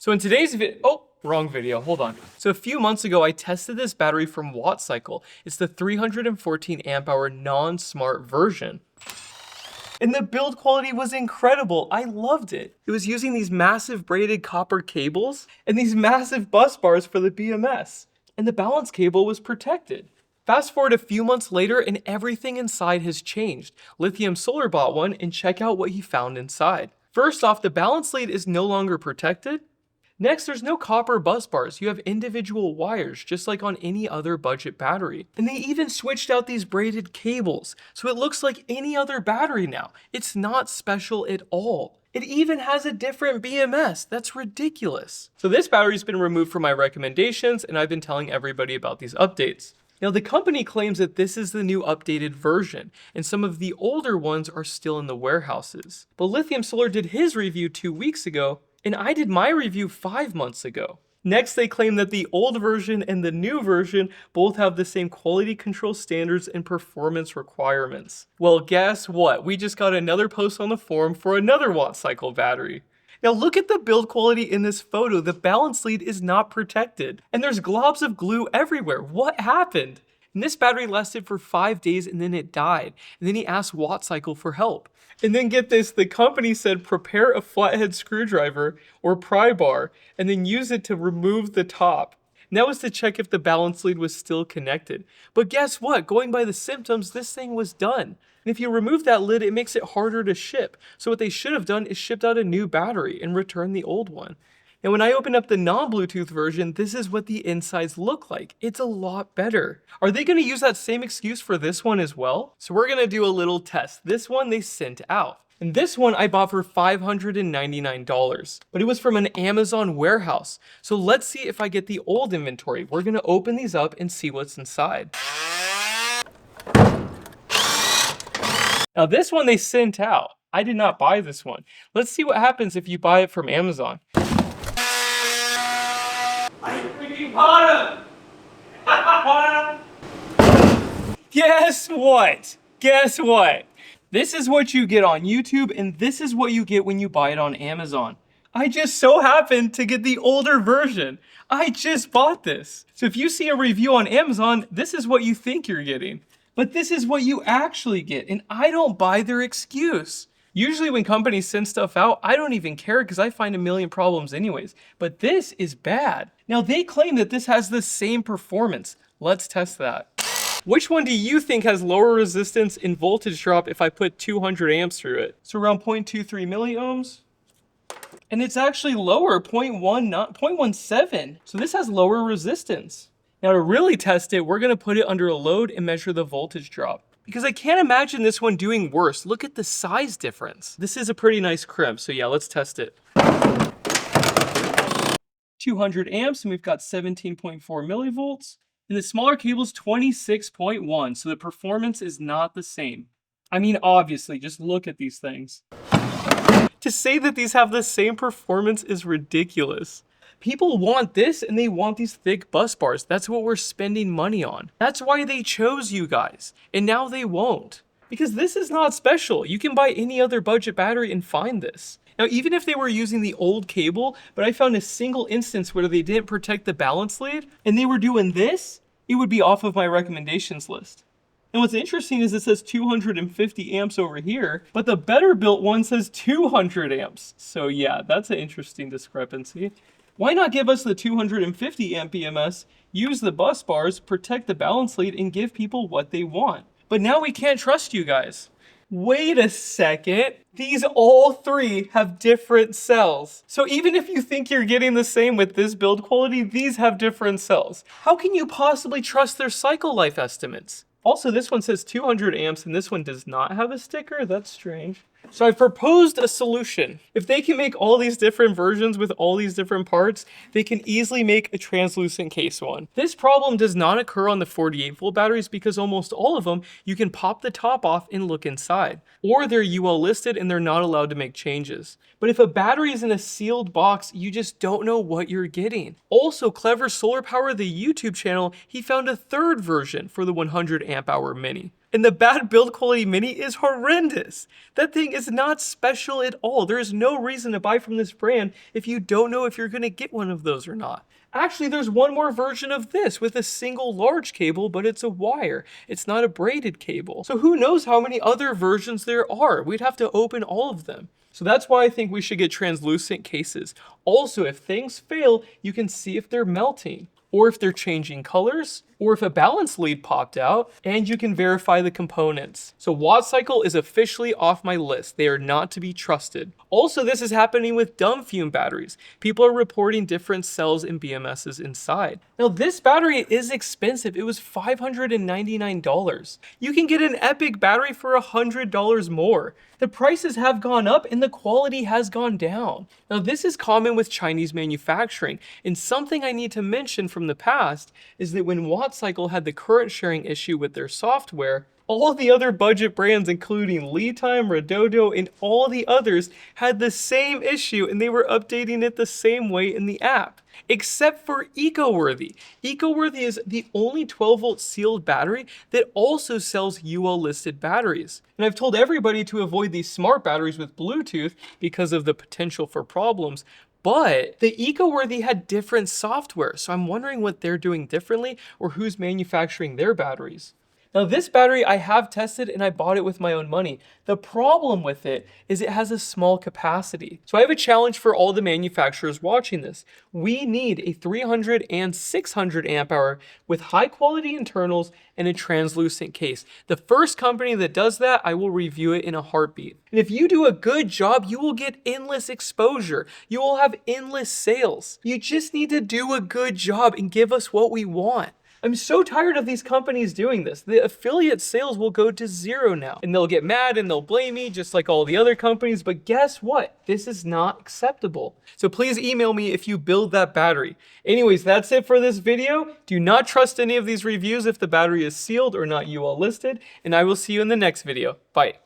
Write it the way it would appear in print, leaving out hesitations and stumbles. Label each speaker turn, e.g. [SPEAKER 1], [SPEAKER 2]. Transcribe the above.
[SPEAKER 1] So in today's wrong video, hold on. So a few months ago, I tested this battery from Wattcycle. It's the 314 amp hour non-smart version. And the build quality was incredible. I loved it. It was using these massive braided copper cables and these massive bus bars for the BMS. And the balance cable was protected. Fast forward a few months later and everything inside has changed. Lithium Solar bought one and check out what he found inside. First off, the balance lead is no longer protected. Next, there's no copper bus bars. You have individual wires, just like on any other budget battery. And they even switched out these braided cables, so it looks like any other battery now. It's not special at all. It even has a different BMS. That's ridiculous. So this battery's been removed from my recommendations, and I've been telling everybody about these updates. Now, the company claims that this is the new updated version, and some of the older ones are still in the warehouses. But Lithium Solar did his review 2 weeks ago, and I did my review 5 months ago. Next, they claim that the old version and the new version both have the same quality control standards and performance requirements. Well, guess what? We just got another post on the forum for another Wattcycle battery. Now look at the build quality in this photo. The balance lead is not protected, and there's globs of glue everywhere. What happened? And this battery lasted for 5 days and then it died. And then he asked Wattcycle for help. And then get this, the company said prepare a flathead screwdriver or pry bar and then use it to remove the top. And that was to check if the balance lead was still connected. But guess what? Going by the symptoms, this thing was done. And if you remove that lid, it makes it harder to ship. So what they should have done is shipped out a new battery and returned the old one. And when I open up the non-Bluetooth version, this is what the insides look like. It's a lot better. Are they going to use that same excuse for this one as well? So we're going to do a little test. This one they sent out. And this one I bought for $599, but it was from an Amazon warehouse. So let's see if I get the old inventory. We're going to open these up and see what's inside. Now this one they sent out. I did not buy this one. Let's see what happens if you buy it from Amazon. I freaking bought him! Guess what? Guess what? This is what you get on YouTube, and this is what you get when you buy it on Amazon. I just so happened to get the older version. I just bought this. So if you see a review on Amazon, this is what you think you're getting. But this is what you actually get, and I don't buy their excuse. Usually when companies send stuff out, I don't even care because I find a million problems anyways. But this is bad. Now they claim that this has the same performance. Let's test that. Which one do you think has lower resistance and voltage drop if I put 200 amps through it? So around 0.23 milliohms. And it's actually lower, 0.17. So this has lower resistance. Now to really test it, we're gonna put it under a load and measure the voltage drop. Because I can't imagine this one doing worse. Look at the size difference. This is a pretty nice crimp, so yeah, let's test it. 200 amps, and we've got 17.4 millivolts. And the smaller cable's 26.1, so the performance is not the same. I mean, obviously, just look at these things. To say that these have the same performance is ridiculous. People want this and they want these thick bus bars. That's what we're spending money on. That's why they chose you guys. And now they won't. Because this is not special. You can buy any other budget battery and find this. Now, even if they were using the old cable, but I found a single instance where they didn't protect the balance lead and they were doing this, it would be off of my recommendations list. And what's interesting is it says 250 amps over here, but the better built one says 200 amps. So yeah, that's an interesting discrepancy. Why not give us the 250 amp BMS, use the bus bars, protect the balance lead, and give people what they want? But now we can't trust you guys. Wait a second. These all three have different cells. So even if you think you're getting the same with this build quality, these have different cells. How can you possibly trust their cycle life estimates? Also, this one says 200 amps and this one does not have a sticker. That's strange. So I've proposed a solution. If they can make all these different versions with all these different parts, they can easily make a translucent case one. This problem does not occur on the 48 volt batteries because almost all of them, you can pop the top off and look inside. Or they're UL listed and they're not allowed to make changes. But if a battery is in a sealed box, you just don't know what you're getting. Also, Clever Solar Power, the YouTube channel, he found a third version for the 100 amp hour mini. And the bad build quality Mini is horrendous. That thing is not special at all. There is no reason to buy from this brand if you don't know if you're gonna get one of those or not. Actually, there's one more version of this with a single large cable, but it's a wire. It's not a braided cable. So who knows how many other versions there are? We'd have to open all of them. So that's why I think we should get translucent cases. Also, if things fail, you can see if they're melting, or if they're changing colors, or if a balance lead popped out, and you can verify the components. So Wattcycle is officially off my list. They are not to be trusted. Also, this is happening with dumb fume batteries. People are reporting different cells and BMSs inside. Now this battery is expensive. It was $599. You can get an Epic battery for $100 more. The prices have gone up and the quality has gone down. Now this is common with Chinese manufacturing, and something I need to mention from the past is that when Wattcycle had the current sharing issue with their software, all the other budget brands, including Leadtime, Redodo, and all the others, had the same issue and they were updating it the same way in the app. Except for EcoWorthy. EcoWorthy is the only 12-volt sealed battery that also sells UL listed batteries. And I've told everybody to avoid these smart batteries with Bluetooth because of the potential for problems. But the EcoWorthy had different software, so I'm wondering what they're doing differently or who's manufacturing their batteries. Now this battery I have tested and I bought it with my own money. The problem with it is it has a small capacity. So I have a challenge for all the manufacturers watching this. We need a 300 and 600 amp hour with high quality internals and a translucent case. The first company that does that, I will review it in a heartbeat. And if you do a good job, you will get endless exposure. You will have endless sales. You just need to do a good job and give us what we want. I'm so tired of these companies doing this. The affiliate sales will go to zero now, and they'll get mad and they'll blame me just like all the other companies, but guess what? This is not acceptable. So please email me if you build that battery. Anyways, that's it for this video. Do not trust any of these reviews if the battery is sealed or not UL listed, and I will see you in the next video. Bye.